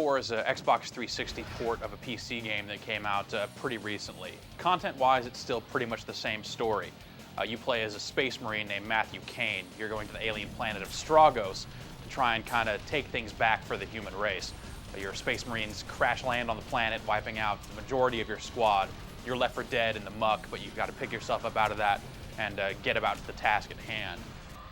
4 is an Xbox 360 port of a PC game that came out pretty recently. Content-wise, it's still pretty much the same story. You play as a space marine named Matthew Kane. You're going to the alien planet of Stragos to try and kind of take things back for the human race. Your space marines crash land on the planet, wiping out the majority of your squad. You're left for dead in the muck, but you've got to pick yourself up out of that and get about the task at hand.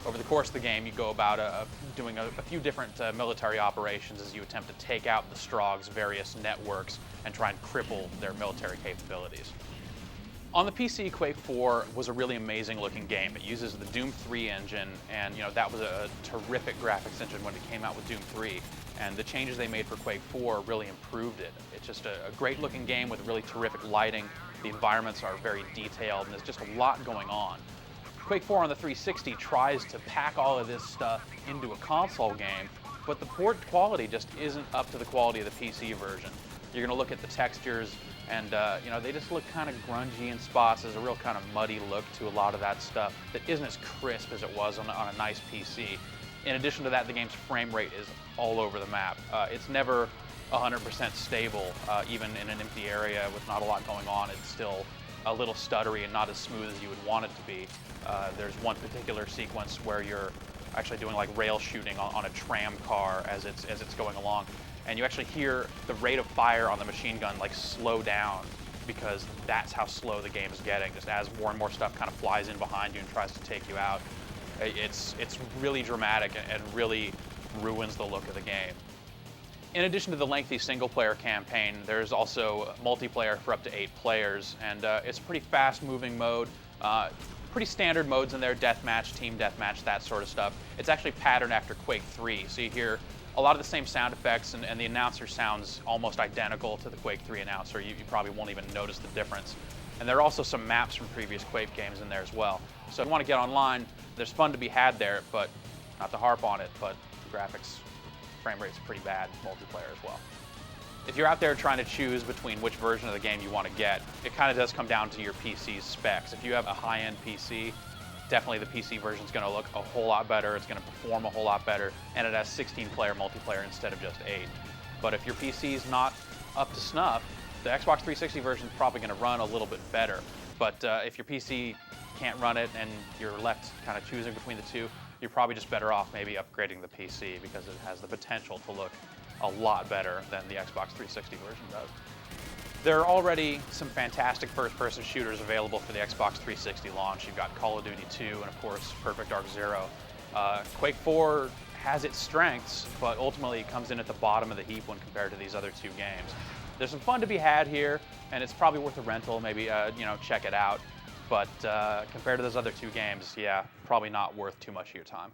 Over the course of the game, you go about doing a few different military operations as you attempt to take out the Strog's various networks and try and cripple their military capabilities. On the PC, Quake 4 was a really amazing looking game. It uses the Doom 3 engine, and that was a terrific graphics engine when it came out with Doom 3. And the changes they made for Quake 4 really improved it. It's just a great looking game with really terrific lighting. The environments are very detailed, and there's just a lot going on. Quake 4 on the 360 tries to pack all of this stuff into a console game, but the port quality just isn't up to the quality of the PC version. You're going to look at the textures, and they just look kind of grungy in spots. There's a real kind of muddy look to a lot of that stuff that isn't as crisp as it was on a nice PC. In addition to that, the game's frame rate is all over the map. It's never 100% stable, even in an empty area with not a lot going on. It's still a little stuttery and not as smooth as you would want it to be. There's one particular sequence where you're actually doing like rail shooting on a tram car as it's going along, and you actually hear the rate of fire on the machine gun like slow down because that's how slow the game is getting, just as more and more stuff kind of flies in behind you and tries to take you out. It's really dramatic and really ruins the look of the game. In addition to the lengthy single-player campaign, there's also multiplayer for up to 8 players, and it's a pretty fast-moving mode. Pretty standard modes in there, deathmatch, team deathmatch, that sort of stuff. It's actually patterned after Quake 3, so you hear a lot of the same sound effects, and the announcer sounds almost identical to the Quake 3 announcer. You probably won't even notice the difference. And there are also some maps from previous Quake games in there as well. So if you want to get online, there's fun to be had there, but not to harp on it, but the graphics, frame rate's pretty bad, multiplayer as well. If you're out there trying to choose between which version of the game you want to get, it kind of does come down to your PC's specs. If you have a high-end PC, definitely the PC version is going to look a whole lot better, it's going to perform a whole lot better, and it has 16-player multiplayer instead of just 8. But if your PC is not up to snuff, the Xbox 360 version is probably going to run a little bit better. But if your PC can't run it and you're left kind of choosing between the two, you're probably just better off maybe upgrading the PC because it has the potential to look a lot better than the Xbox 360 version does. There are already some fantastic first-person shooters available for the Xbox 360 launch. You've got Call of Duty 2 and, of course, Perfect Dark Zero. Quake 4 has its strengths, but ultimately it comes in at the bottom of the heap when compared to these other two games. There's some fun to be had here, and it's probably worth a rental. Maybe check it out. But compared to those other two games, yeah, probably not worth too much of your time.